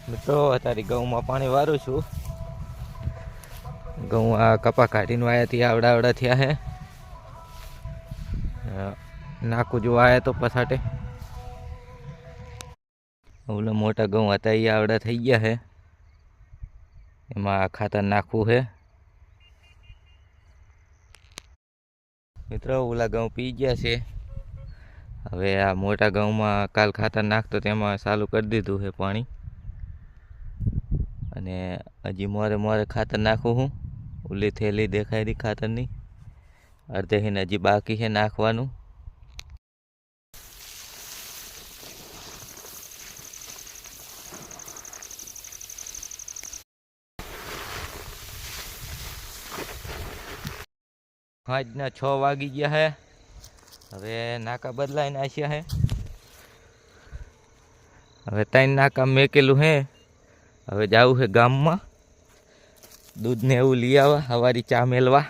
મિત્રો અત્યારે ઘઉંમાં પાણી વારું છું. ઘઉં આ કપા કાઢીને વાયાથી આવડા થયા હે. નાખું જો આયા તો પછાટે ઓલા મોટા ઘઉં હતા એ આવડા થઈ ગયા હે. એમાં ખાતર નાખવું હે. મિત્રો ઓલા ઘઉં પી ગયા છે. હવે આ મોટા ઘઉંમાં કાલ ખાતર નાખતો તેમાં ચાલુ કરી દીધું છે પાણી. અને હજી મોરે ખાતર નાખું હું. ઓલી થેલી દેખાય રહી ખાતરની અડધે હજી બાકી છે નાખવાનું. આજના 6 વાગી ગયા હે. હવે નાકા બદલાઈને આસ્યા હે. હવે 3 નાકા મેકેલું હે. હવે જાવું છે ગામમાં દૂધ ને એવું લઈ આવવા, હવારી ચા મેલવા.